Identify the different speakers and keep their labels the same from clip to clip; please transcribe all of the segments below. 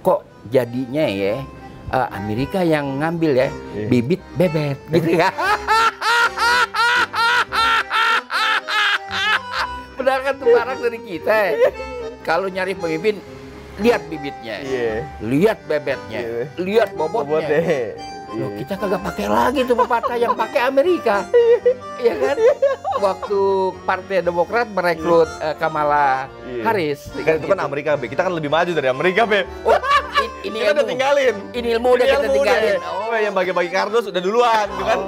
Speaker 1: kok jadinya ya Amerika yang ngambil ya bibit bebet gitu ya. Padahal kan tuh barang dari kita. Kalau nyari pemimpin, lihat bibitnya, lihat bebetnya, lihat bobotnya. Loh, kita kagak pakai lagi tuh pepatah yang pakai Amerika, ya kan? Waktu Partai Demokrat merekrut Kamala Harris,
Speaker 2: kan itu kan Amerika, Be. Kita kan lebih maju dari Amerika, Be.
Speaker 1: Oh, ini
Speaker 2: kita udah tinggalin.
Speaker 1: Ini ilmu udah kita tinggalin.
Speaker 2: Oh, yang bagi-bagi kardus udah duluan, gitu kan?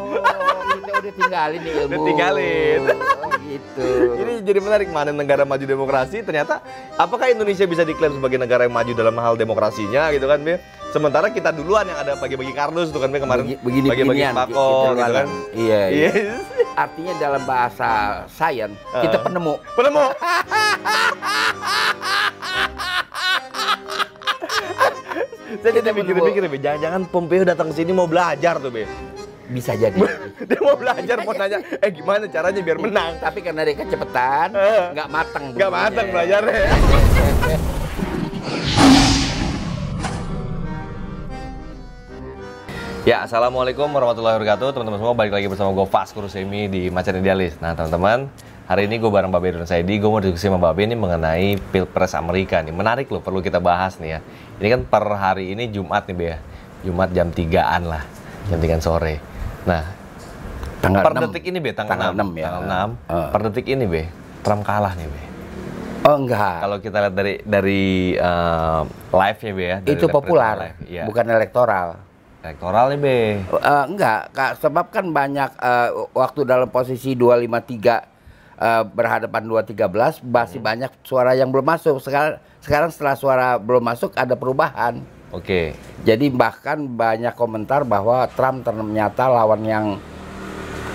Speaker 1: Kita udah tinggalin nih ilmu.
Speaker 2: Udah tinggalin.
Speaker 1: Oh, gitu.
Speaker 2: Ini jadi menarik, mana negara maju demokrasi, ternyata apakah Indonesia bisa diklaim sebagai negara yang maju dalam hal demokrasinya, gitu kan, Be? Sementara kita duluan yang ada bagi-bagi kardus tuh kan, Be, kemarin bagi-bagi sembako, gitu kan?
Speaker 1: Iya. Artinya dalam bahasa sains kita penemu.
Speaker 2: Jadi kita mikir-mikir, Be, jangan-jangan Pompeo datang ke sini mau belajar tuh, Be.
Speaker 1: Bisa jadi.
Speaker 2: Dia mau belajar, mau nanya, gimana caranya biar menang.
Speaker 1: Tapi karena dia kecepatan, nggak matang.
Speaker 2: Nggak matang belajarnya. Ya, assalamualaikum warahmatullahi wabarakatuh. Teman-teman semua, balik lagi bersama gue Vasco Rusemi di Macan Idealis. Nah, teman-teman, hari ini gue bareng Babe dan Saidi. Gue mau diskusi sama Babe ini mengenai Pilpres Amerika nih. Menarik loh, perlu kita bahas nih ya. Ini kan per hari ini Jumat nih, Be ya. Jumat jam 3-an lah, jam 3 sore. Nah, per detik ini, Be, tanggal 6 ya. Tanggal 6. Per detik ini, Be, Trump kalah nih, Be.
Speaker 1: Oh, enggak.
Speaker 2: Kalau kita lihat dari live-nya, Be ya.
Speaker 1: Itu populer, ya. Bukan elektoral.
Speaker 2: Elektoral nih, Be.
Speaker 1: Enggak, Kak, sebab kan banyak waktu dalam posisi 253 berhadapan 213 masih banyak suara yang belum masuk. Sekarang setelah suara belum masuk ada perubahan.
Speaker 2: Oke.
Speaker 1: Jadi bahkan banyak komentar bahwa Trump ternyata lawan yang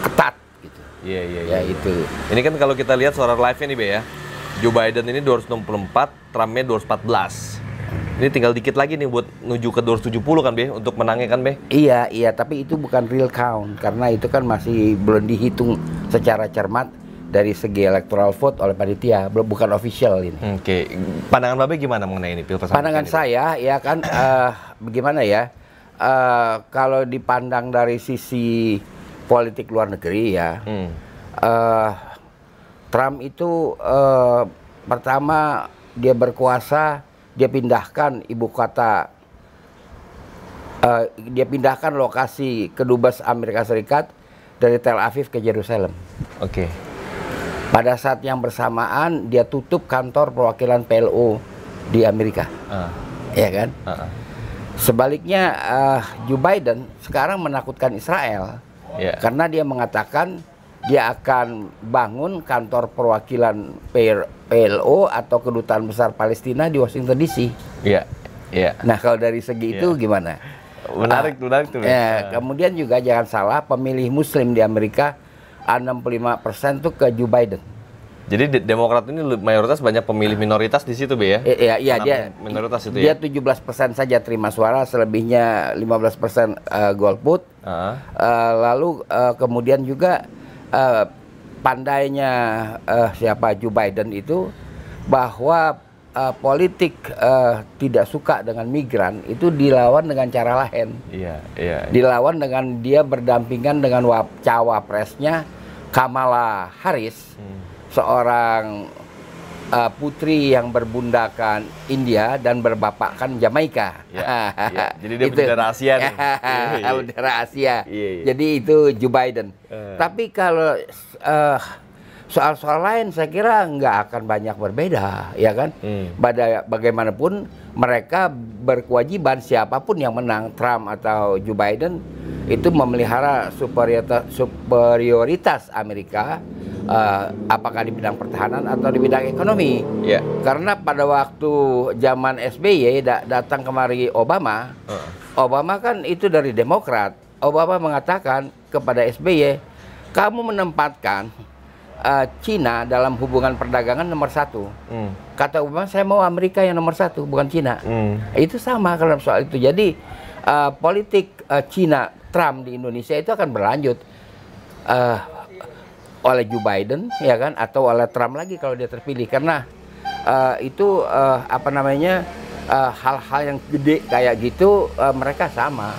Speaker 1: ketat gitu.
Speaker 2: Iya.
Speaker 1: Ya itu.
Speaker 2: Ini kan kalau kita lihat suara live-nya nih, Be ya. Joe Biden ini 264, Trump-nya 214. Ini tinggal dikit lagi nih buat menuju ke 270 kan, Be, untuk menangnya kan, Be?
Speaker 1: Iya, tapi itu bukan real count karena itu kan masih belum dihitung secara cermat dari segi electoral vote oleh panitia, bukan official ini.
Speaker 2: Oke. Pandangan Babe gimana mengenai ini Pilpres?
Speaker 1: Pandangan saya ya kan bagaimana ya? Kalau dipandang dari sisi politik luar negeri ya, Trump itu pertama dia berkuasa, dia pindahkan ibu kota, dia pindahkan lokasi kedubes Amerika Serikat dari Tel Aviv ke Yerusalem.
Speaker 2: Oke.
Speaker 1: Pada saat yang bersamaan dia tutup kantor perwakilan PLO di Amerika, ya kan? Sebaliknya Joe Biden sekarang menakutkan Israel karena dia mengatakan dia akan bangun kantor perwakilan PLO atau kedutaan besar Palestina di Washington DC. Iya. Nah, kalau dari segi itu gimana?
Speaker 2: Menarik tuh.
Speaker 1: Kemudian juga jangan salah, pemilih Muslim di Amerika 65% tuh ke Joe Biden.
Speaker 2: Jadi Demokrat ini mayoritas banyak pemilih minoritas di situ, Be ya?
Speaker 1: Iya, dia
Speaker 2: minoritas itu
Speaker 1: dia
Speaker 2: ya.
Speaker 1: 17% saja terima suara, selebihnya 15% golput. Lalu kemudian juga pandainya siapa Joe Biden itu bahwa politik tidak suka dengan migran itu dilawan dengan cara lain. Iya. Dilawan dengan dia berdampingan dengan cawapresnya Kamala Harris, seorang putri yang berbundakan India dan berbapakkan Jamaika.
Speaker 2: Jadi dia bendera Asia nih.
Speaker 1: Bendera Asia. Jadi itu Joe Biden. Tapi kalau soal-soal lain saya kira nggak akan banyak berbeda, ya kan? Bagaimanapun mereka berkewajiban, siapapun yang menang, Trump atau Joe Biden, itu memelihara superioritas Amerika, apakah di bidang pertahanan atau di bidang ekonomi. Karena pada waktu zaman SBY datang kemari Obama, Obama kan itu dari Demokrat. Obama mengatakan kepada SBY, kamu menempatkan Cina dalam hubungan perdagangan nomor 1. Kata Obama, saya mau Amerika yang nomor 1, bukan Cina. Itu sama kalau soal itu. Jadi politik Cina Trump di Indonesia itu akan berlanjut oleh Joe Biden, ya kan, atau oleh Trump lagi kalau dia terpilih, karena itu hal-hal yang gede kayak gitu mereka sama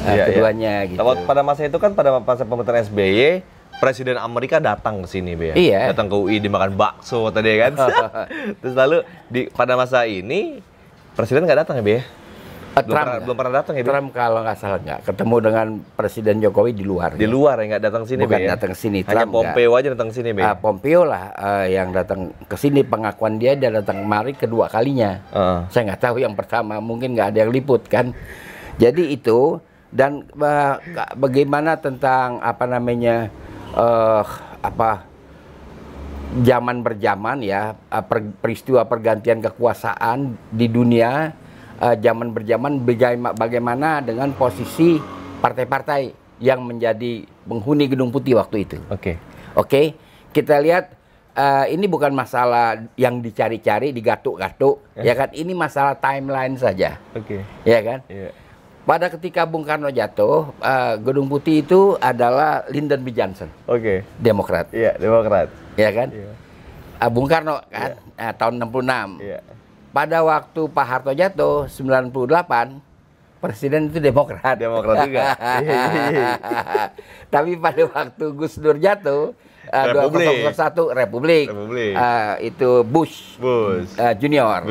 Speaker 1: keduanya gitu.
Speaker 2: Pada masa itu kan pada masa pemerintahan SBY, Presiden Amerika datang ke sini, Be.
Speaker 1: Iya.
Speaker 2: Datang ke UI dimakan bakso tadi kan. Terus lalu pada masa ini Presiden nggak datang ya, Be? Belum pernah datang ya, Be?
Speaker 1: Trump kalau nggak salah nggak ketemu dengan Presiden Jokowi di luar.
Speaker 2: Di luar ya, nggak datang sini,
Speaker 1: bukan
Speaker 2: Be?
Speaker 1: Datang sini.
Speaker 2: Hanya Pompeo aja datang sini, Be.
Speaker 1: Pompeo lah yang datang ke sini, pengakuan dia datang kemari kedua kalinya. Saya nggak tahu yang pertama, mungkin nggak ada yang liput kan. Jadi itu, dan bagaimana tentang zaman berjaman ya, peristiwa pergantian kekuasaan di dunia, zaman berjaman bagaimana dengan posisi partai-partai yang menjadi penghuni Gedung Putih waktu itu. Oke, kita lihat ini bukan masalah yang dicari-cari, digatuk-gatuk, ya kan? Ini masalah timeline saja, ya kan? Pada ketika Bung Karno jatuh, Gedung Putih itu adalah Lyndon B. Johnson, Demokrat.
Speaker 2: Iya, Demokrat.
Speaker 1: Ya kan? Bung Karno kan, tahun 66. Pada waktu Pak Harto jatuh, 98, Presiden itu Demokrat.
Speaker 2: Demokrat juga.
Speaker 1: Tapi pada waktu Gus Dur jatuh, 2001 Republik. Itu Bush Junior.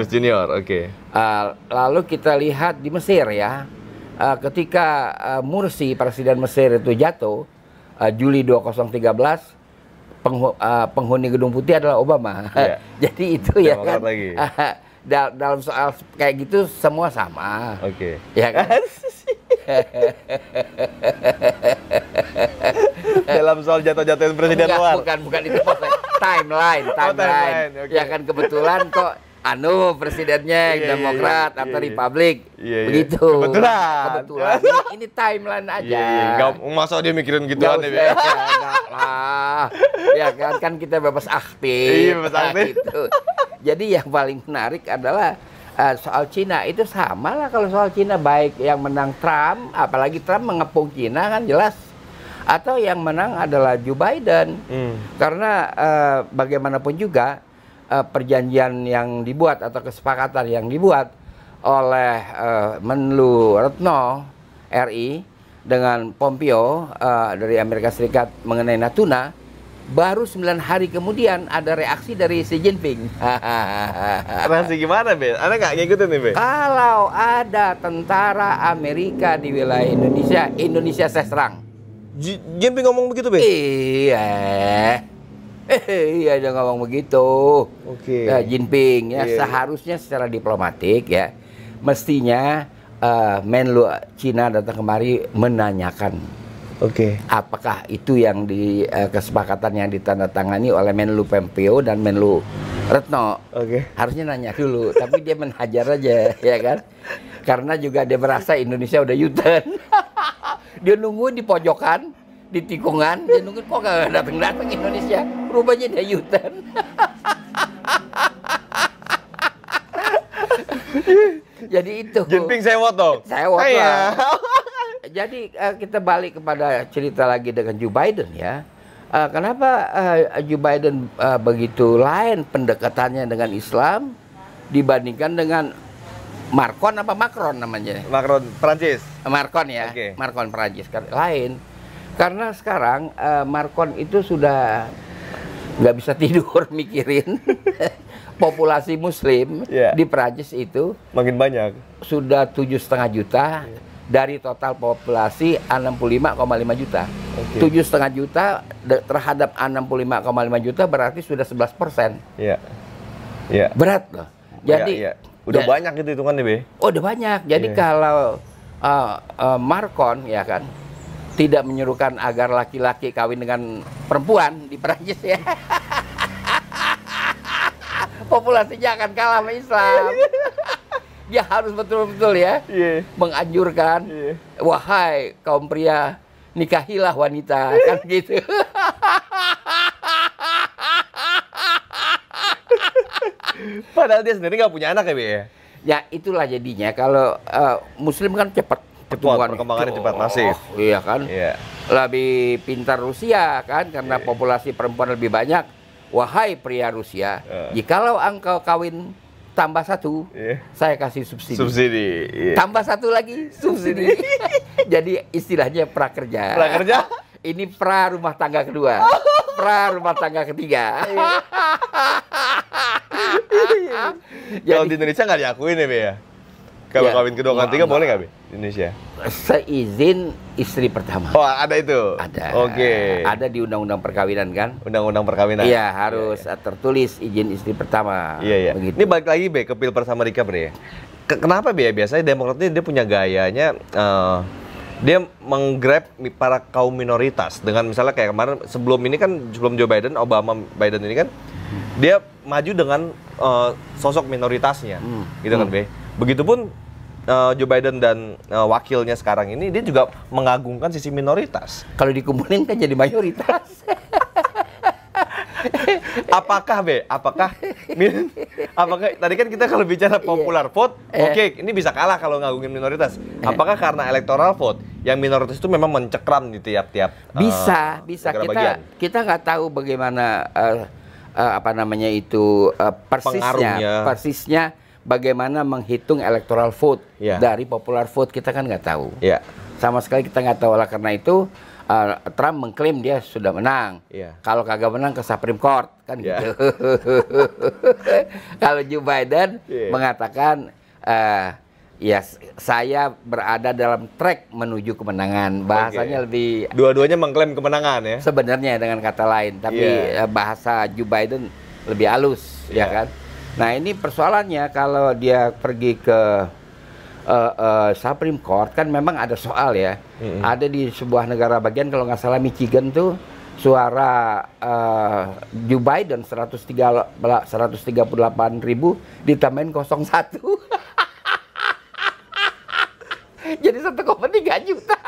Speaker 1: Lalu kita lihat di Mesir ya. Ketika Mursi, Presiden Mesir itu jatuh, Juli 2013, penghuni Gedung Putih adalah Obama. Jadi itu ya kan, dalam soal kayak gitu semua sama. Ya kan?
Speaker 2: Dalam soal jatuh-jatuhin presiden luar.
Speaker 1: Bukan itu timeline. Ya kan, kebetulan kok presidennya Demokrat atau Republik, begitu. Kebetulan. Ini timeline aja.
Speaker 2: Nggak, masa dia mikirin gitu
Speaker 1: aneh ya? Enggak lah. Ya kan kita bebas aktif. Gitu. Jadi yang paling menarik adalah soal Cina itu sama lah. Kalau soal Cina, baik yang menang Trump, apalagi Trump mengepung Cina kan jelas, atau yang menang adalah Joe Biden. Karena bagaimanapun juga perjanjian yang dibuat atau kesepakatan yang dibuat oleh Menlu Retno RI dengan Pompeo dari Amerika Serikat mengenai Natuna, baru 9 hari kemudian ada reaksi dari Xi Jinping.
Speaker 2: Reaksi gimana, Be? Anda nggak ngikutin nih, Be?
Speaker 1: Kalau ada tentara Amerika di wilayah Indonesia, Indonesia saya serang.
Speaker 2: Jinping ngomong begitu, Be?
Speaker 1: Iya, dia ngomong begitu. Jinping ya, seharusnya secara diplomatik ya, mestinya Menlu Cina datang kemari menanyakan apakah itu yang di kesepakatan yang ditandatangani oleh Menlu Pompeo dan Menlu Retno. Harusnya nanya dulu, tapi dia menhajar aja, ya kan? Karena juga dia merasa Indonesia udah U-turn. Dia nungguin di pojokan, di tikungan, dia nungguin kok gak datang-datang Indonesia. Rupanya dia U-turn. Jadi itu.
Speaker 2: Jinping sewot dong.
Speaker 1: Sewot lah. Jadi kita balik kepada cerita lagi dengan Joe Biden ya. Kenapa Joe Biden begitu lain pendekatannya dengan Islam dibandingkan dengan Macron namanya?
Speaker 2: Macron Prancis.
Speaker 1: Macron ya. Macron Prancis kan lain. Karena sekarang Macron itu sudah nggak bisa tidur mikirin populasi Muslim di Prancis itu
Speaker 2: makin banyak.
Speaker 1: Sudah 7,5 juta. Dari total populasi 65,5 juta. 7,5 juta terhadap 65,5 juta berarti sudah 11%. Berat loh. Jadi
Speaker 2: udah banyak itu hitungannya, Be.
Speaker 1: Udah banyak. Jadi kalau Macron ya kan tidak menyuruhkan agar laki-laki kawin dengan perempuan di Perancis ya. Populasinya akan kalah sama Islam. Dia harus betul-betul ya menganjurkan, wahai kaum pria, nikahilah wanita, kan gitu.
Speaker 2: Padahal dia sendiri nggak punya anak ya, Be?
Speaker 1: Ya itulah jadinya kalau Muslim kan cepat
Speaker 2: perkembangannya cepat masif.
Speaker 1: Iya kan? Lebih pintar Rusia kan karena populasi perempuan lebih banyak. Wahai pria Rusia, jikalau engkau kawin tambah 1, saya kasih subsidi.
Speaker 2: Subsidi.
Speaker 1: Tambah 1 lagi, subsidi. Jadi istilahnya prakerja.
Speaker 2: Prakerja?
Speaker 1: Ini pra rumah tangga kedua, pra rumah tangga ketiga.
Speaker 2: Kalau di Indonesia nggak diakuin ya, Be ya? Kalau kawin kedua, kawin ketiga boleh nggak, Be? Di Indonesia?
Speaker 1: Seizin istri pertama.
Speaker 2: Oh, ada itu?
Speaker 1: Ada.
Speaker 2: Oke.
Speaker 1: Ada di undang-undang perkawinan kan?
Speaker 2: Undang-undang perkawinan?
Speaker 1: Iya, harus tertulis izin istri pertama.
Speaker 2: Iya. Begitu. Ini balik lagi, Be, ke Pilpres Amerika, Bre. Kenapa, Be? Biasanya Demokrat ini dia punya gayanya, dia menggrab para kaum minoritas. Dengan misalnya kayak kemarin, sebelum Joe Biden, Biden ini kan, dia maju dengan sosok minoritasnya. Gitu kan, Be? Begitupun Joe Biden dan wakilnya sekarang ini, dia juga mengagungkan sisi minoritas.
Speaker 1: Kalau dikumpulin kan jadi mayoritas.
Speaker 2: Apakah, Be? Apakah tadi kan kita kalau bicara popular vote, oke, ini bisa kalah kalau ngagungin minoritas. Apakah karena electoral vote yang minoritas itu memang mencekram di tiap-tiap
Speaker 1: bisa kita nggak tahu bagaimana persisnya bagaimana menghitung electoral vote dari popular vote, kita kan nggak tahu. Sama sekali kita nggak tahu. Oleh karena itu Trump mengklaim dia sudah menang. Kalau kagak menang ke Supreme Court kan gitu. Kalau Joe Biden mengatakan ya saya berada dalam track menuju kemenangan. Bahasanya lebih,
Speaker 2: dua-duanya mengklaim kemenangan ya.
Speaker 1: Sebenarnya dengan kata lain, tapi bahasa Joe Biden lebih halus, ya kan. Nah, ini persoalannya kalau dia pergi ke Supreme Court, kan memang ada soal ya. Ada di sebuah negara bagian, kalau nggak salah Michigan tuh, suara Joe Biden 138.000 ditambahin 01. Jadi 1,3 juta.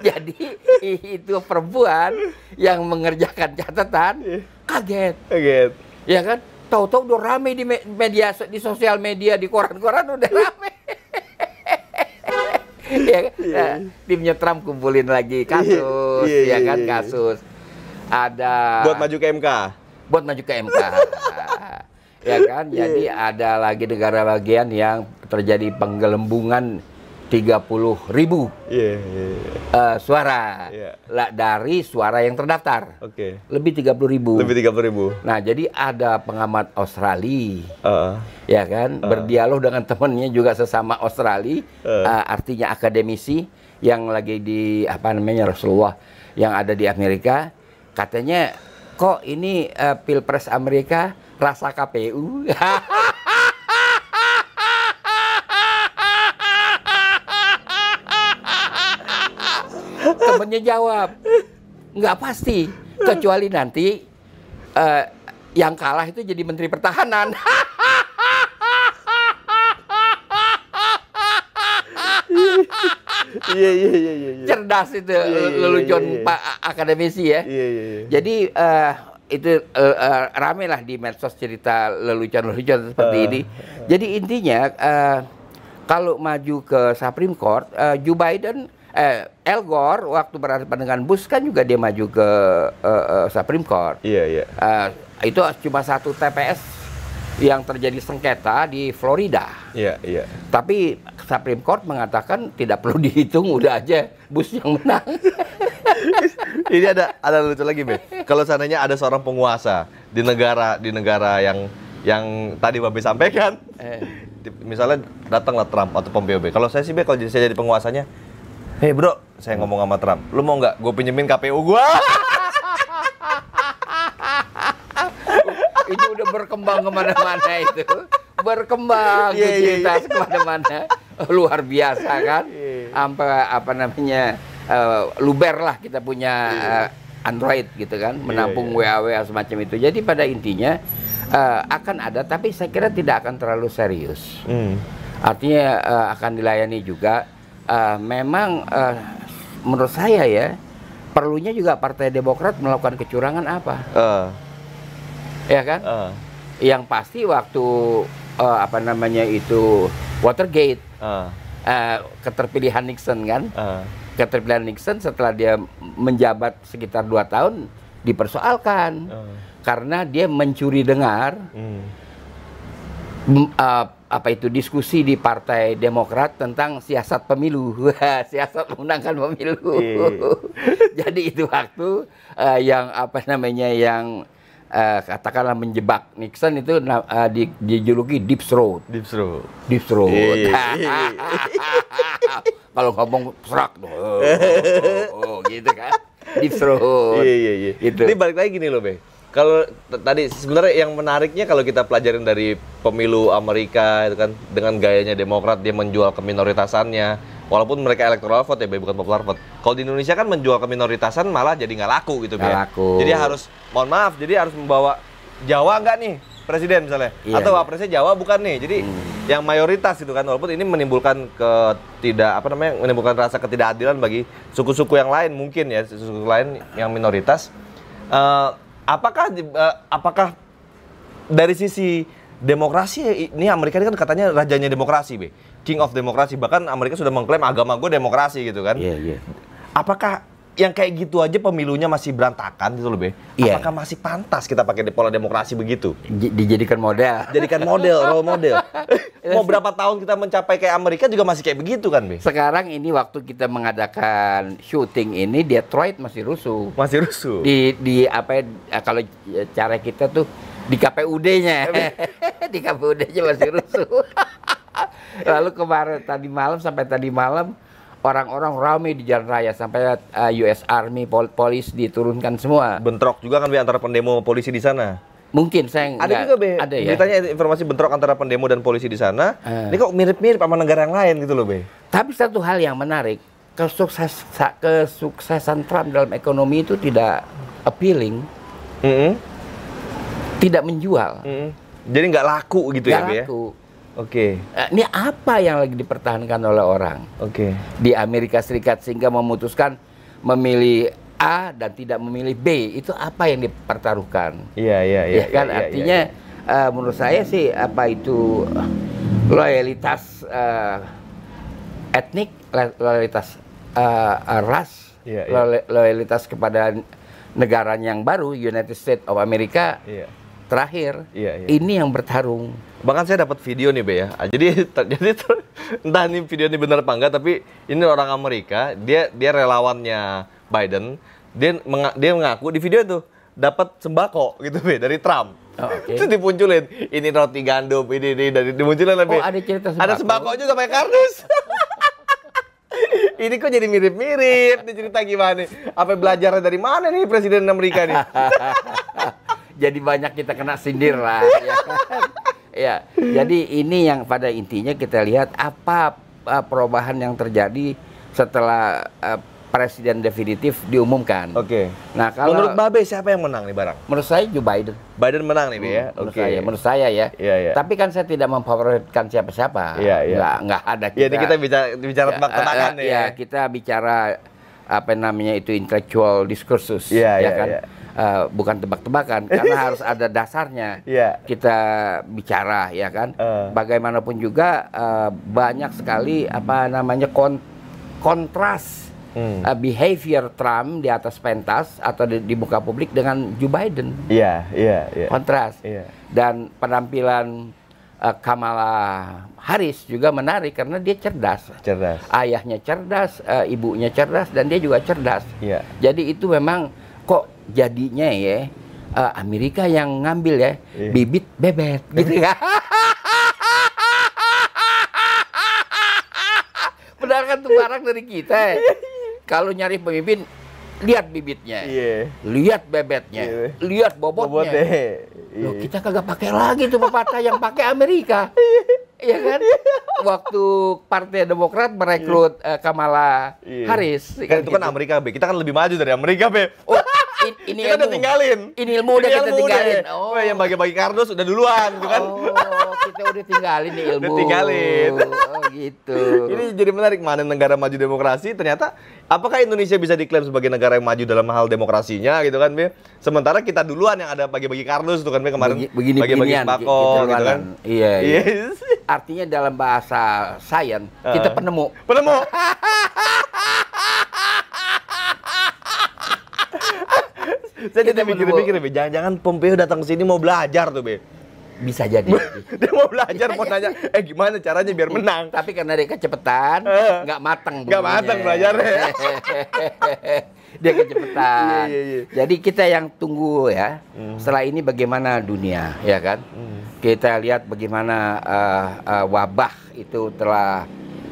Speaker 1: Jadi itu perempuan yang mengerjakan catatan kaget. Ya kan? Tahu-tahu udah rame di media, di sosial media, di koran-koran udah rame. Ya kan? Nah, timnya Trump kumpulin lagi kasus, ya kan, kasus. Ada
Speaker 2: buat maju ke MK.
Speaker 1: Buat maju ke MK. Ya kan? Jadi ada lagi negara bagian yang terjadi penggelembungan 30.000 suara dari suara yang terdaftar. Lebih 30.000. Nah, jadi ada pengamat Australia, ya kan, berdialog dengan temannya juga sesama Australia, artinya akademisi yang lagi di Rasulullah yang ada di Amerika. Katanya kok ini Pilpres Amerika rasa KPU. Temennya jawab, nggak pasti, kecuali nanti yang kalah itu jadi Menteri Pertahanan. Cerdas itu, lelucon Pak akademisi ya. Jadi itu rame lah di medsos cerita lelucon-lelucon seperti ini. Jadi intinya kalau maju ke Supreme Court, Joe Biden, Al Gore waktu berhadapan dengan Bush kan juga dia maju ke Supreme Court. Itu cuma satu TPS yang terjadi sengketa di Florida. Tapi Supreme Court mengatakan tidak perlu dihitung, udah aja Bush yang menang.
Speaker 2: Ini ada lucu lagi, Be. Kalau seandainya ada seorang penguasa di negara yang tadi Babe sampaikan, misalnya datanglah Trump atau Pompeo, Be. Kalau saya sih, Be, kalau saya jadi penguasanya, hei bro, saya ngomong sama Trump, lu mau nggak gue pinjemin KPU gue?
Speaker 1: Itu udah berkembang kemana-mana itu. Berkembang cerita kemana-mana. Luar biasa kan. Sampai luber lah kita punya Android gitu kan. Menampung WA semacam itu. Jadi pada intinya akan ada, tapi saya kira tidak akan terlalu serius. Artinya akan dilayani juga. Memang menurut saya ya, perlunya juga Partai Demokrat melakukan kecurangan apa? Ya kan? Yang pasti waktu Watergate, keterpilihan Nixon kan? Keterpilihan Nixon setelah dia menjabat sekitar 2 tahun dipersoalkan karena dia mencuri dengar apa itu diskusi di Partai Demokrat tentang siasat pemilu, siasat memenangkan pemilu. Jadi itu waktu yang apa namanya yang katakanlah menjebak Nixon itu dijuluki Deep Throat.
Speaker 2: Deep Throat.
Speaker 1: Deep Throat. Kalau ngomong serak tuh, gitu kan. Deep Throat.
Speaker 2: Iya. Gitu. Ini balik lagi gini loh, Be. Kalau tadi sebenarnya yang menariknya kalau kita pelajarin dari pemilu Amerika itu kan dengan gayanya Demokrat, dia menjual keminoritasannya walaupun mereka electoral vote ya, bukan popular vote. Kalau di Indonesia kan menjual keminoritasan malah jadi nggak laku gitu,
Speaker 1: Nggak laku.
Speaker 2: Jadi harus membawa Jawa nggak nih presiden misalnya, atau wapresnya Jawa bukan nih. Jadi yang mayoritas gitu kan, walaupun ini menimbulkan menimbulkan rasa ketidakadilan bagi suku-suku yang lain mungkin ya, suku lain yang minoritas. Apakah dari sisi demokrasi ini Amerika ini kan katanya rajanya demokrasi, Be. King of demokrasi. Bahkan Amerika sudah mengklaim agama gue demokrasi gitu kan.
Speaker 1: Iya.
Speaker 2: Apakah yang kayak gitu aja pemilunya masih berantakan gitu loh, Be? Apakah masih pantas kita pakai pola demokrasi begitu?
Speaker 1: Dijadikan model.
Speaker 2: Jadikan model, role model. Mau berapa tahun kita mencapai kayak Amerika juga masih kayak begitu kan, Be?
Speaker 1: Sekarang ini waktu kita mengadakan syuting ini Detroit masih rusuh.
Speaker 2: Masih rusuh.
Speaker 1: Di apa ya, kalau cara kita tuh di KPUD-nya. Di KPUD-nya masih rusuh. Lalu tadi malam orang-orang ramai di jalan raya sampai US Army, polisi diturunkan semua.
Speaker 2: Bentrok juga kan, Be, antara pendemo polisi di sana.
Speaker 1: Mungkin saya
Speaker 2: ada juga, Be.
Speaker 1: Ada ya.
Speaker 2: Beritanya informasi bentrok antara pendemo dan polisi di sana. Ini kok mirip-mirip sama negara yang lain gitu loh, Be.
Speaker 1: Tapi satu hal yang menarik, kesuksesan Trump dalam ekonomi itu tidak appealing, tidak menjual.
Speaker 2: Jadi nggak laku gitu ya, Be?
Speaker 1: Laku.
Speaker 2: Oke.
Speaker 1: Ini apa yang lagi dipertahankan oleh orang?
Speaker 2: Oke.
Speaker 1: Di Amerika Serikat sehingga memutuskan memilih A dan tidak memilih B, itu apa yang dipertaruhkan?
Speaker 2: Iya.
Speaker 1: Kan artinya menurut saya sih apa itu loyalitas etnik, loyalitas ras, loyalitas kepada negara yang baru, United States of America. Terakhir, ini yang bertarung.
Speaker 2: Bahkan saya dapat video nih, Be, ya. Jadi entah ini video ini benar apa enggak, tapi ini orang Amerika, dia relawannya Biden, dia mengaku di video itu dapat sembako gitu, Be, dari Trump. Itu dimunculin, ini roti gandum, ini dari dimunculin lebih.
Speaker 1: Ada cerita sembako.
Speaker 2: Ada sembako juga pakai kardus. Ini kok jadi mirip-mirip, nih cerita gimana? Apa belajarnya dari mana nih Presiden Amerika nih?
Speaker 1: Jadi banyak kita kena sindir lah. Ya, jadi ini yang pada intinya kita lihat apa perubahan yang terjadi setelah presiden definitif diumumkan. Nah, kalau
Speaker 2: menurut Babe siapa yang menang nih barang?
Speaker 1: Menurut saya Joe Biden.
Speaker 2: Biden menang nih, Be, ya.
Speaker 1: Menurut saya ya. Tapi kan saya tidak memfavoritkan siapa-siapa. Nggak ada.
Speaker 2: Ini kita bicara tebak-tebakan nih.
Speaker 1: Ya, kita bicara apa namanya itu intellectual discourses, kan. Bukan tebak-tebakan karena harus ada dasarnya. Kita bicara ya kan. Bagaimanapun juga banyak sekali apa namanya kontras behavior Trump di atas pentas atau di muka publik dengan Joe Biden. Kontras. Dan penampilan Kamala Harris juga menarik karena dia cerdas. Ayahnya cerdas, ibunya cerdas, dan dia juga cerdas. Jadi itu memang kok jadinya ya Amerika yang ngambil ya bibit bebet gitu ya. Padahal kan itu barang dari kita. Kalau nyari pemimpin, lihat bibitnya, lihat bebetnya, lihat bobotnya. Loh, kita kagak pakai lagi tuh pepatah yang pakai Amerika. Iya kan? Waktu Partai Demokrat merekrut Kamala Harris.
Speaker 2: Kan itu kan Amerika, Be. Kita kan lebih maju dari Amerika, Be.
Speaker 1: Ini
Speaker 2: kita udah tinggalin.
Speaker 1: Ini ilmu udah kita tinggalin.
Speaker 2: Yang bagi-bagi kardus udah duluan, gitu kan?
Speaker 1: Kita udah tinggalin nih ilmu.
Speaker 2: Udah tinggalin.
Speaker 1: Gitu.
Speaker 2: Ini jadi menarik, mana negara maju demokrasi, ternyata apakah Indonesia bisa diklaim sebagai negara yang maju dalam hal demokrasinya, gitu kan, Be? Sementara kita duluan yang ada bagi-bagi kardus tuh kan, Be, kemarin. Bagi-bagi sembako, gitu kan?
Speaker 1: Iya. Artinya dalam bahasa sains kita penemu.
Speaker 2: Saya jadi mikir-mikir, Be, jangan-jangan Pompeo datang ke sini mau belajar tuh, Be.
Speaker 1: Bisa jadi.
Speaker 2: Dia mau belajar, mau nanya, gimana caranya biar menang?
Speaker 1: Tapi karena dia kecepatan, nggak mateng.
Speaker 2: Nggak mateng belajarnya.
Speaker 1: Dia kecepatan. Jadi kita yang tunggu ya. Setelah ini bagaimana dunia, ya kan? Kita lihat bagaimana wabah itu telah,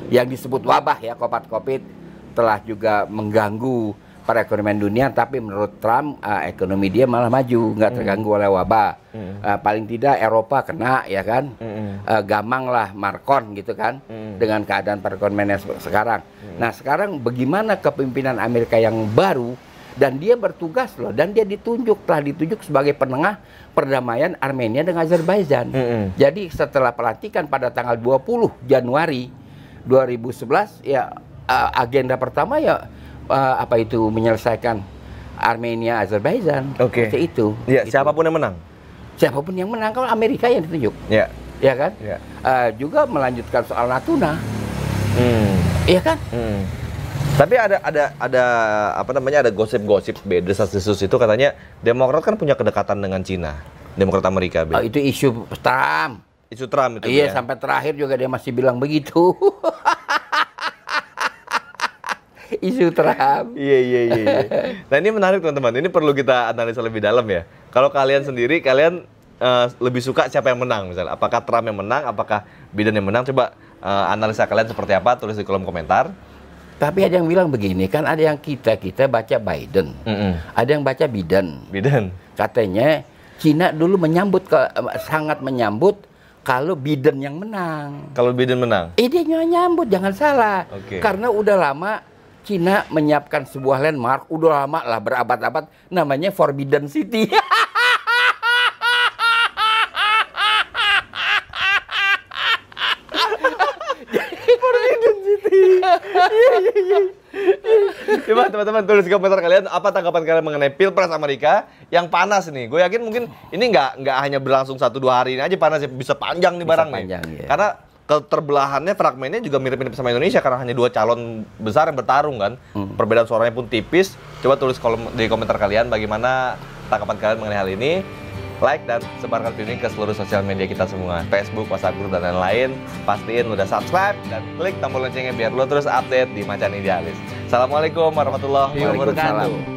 Speaker 1: yang disebut wabah ya, COVID telah juga mengganggu perekonomian dunia, tapi menurut Trump ekonomi dia malah maju, nggak terganggu oleh wabah. Paling tidak Eropa kena, ya kan? Gamang lah Marcon gitu kan, dengan keadaan perekonomian sekarang. Nah sekarang bagaimana kepemimpinan Amerika yang baru, dan dia bertugas loh, dan dia telah ditunjuk sebagai penengah perdamaian Armenia dengan Azerbaijan. Jadi setelah pelantikan pada tanggal 20 Januari 2011 ya, agenda pertama ya apa itu, menyelesaikan Armenia Azerbaijan. Seperti itu.
Speaker 2: Ya, gitu. Siapapun yang menang.
Speaker 1: Siapapun yang menang, kalau Amerika yang ditunjuk. Ya. Ya kan? Ya. Juga melanjutkan soal Natuna. Iya kan?
Speaker 2: Tapi ada apa namanya, ada gosip-gosip desas-desus itu katanya Demokrat kan punya kedekatan dengan Cina. Demokrat Amerika.
Speaker 1: Itu isu Trump.
Speaker 2: Isu Trump itu.
Speaker 1: Iya, sampai terakhir juga dia masih bilang begitu. Isu Trump.
Speaker 2: Iya. Nah ini menarik teman-teman. Ini perlu kita analisa lebih dalam ya. Kalau kalian sendiri, kalian lebih suka siapa yang menang misalnya? Apakah Trump yang menang? Apakah Biden yang menang? Coba analisa kalian seperti apa? Tulis di kolom komentar.
Speaker 1: Tapi ada yang bilang begini, kan ada yang kita baca Biden, ada yang baca Biden. Katanya Cina dulu sangat menyambut kalau Biden yang menang.
Speaker 2: Kalau Biden menang?
Speaker 1: Dia nyambut, jangan salah. Karena udah lama Cina menyiapkan sebuah landmark, udah lama lah, berabad-abad, namanya Forbidden City.
Speaker 2: Forbidden City. Coba teman-teman tulis di komentar kalian apa tanggapan kalian mengenai Pilpres Amerika yang panas nih. Gue yakin mungkin ini nggak hanya berlangsung 1-2 hari ini aja panas, bisa panjang nih barang nih. Ya. Karena keterbelahannya, fragmennya juga mirip-mirip sama Indonesia karena hanya 2 calon besar yang bertarung kan. Perbedaan suaranya pun tipis. Coba tulis di komentar kalian bagaimana tanggapan kalian mengenai hal ini. Like dan sebarkan video ini ke seluruh sosial media kita semua, Facebook, WhatsApp Group, dan lain-lain. Pastiin udah subscribe dan klik tombol loncengnya biar lo terus update di Macan Idealis. Assalamualaikum warahmatullahi wabarakatuh.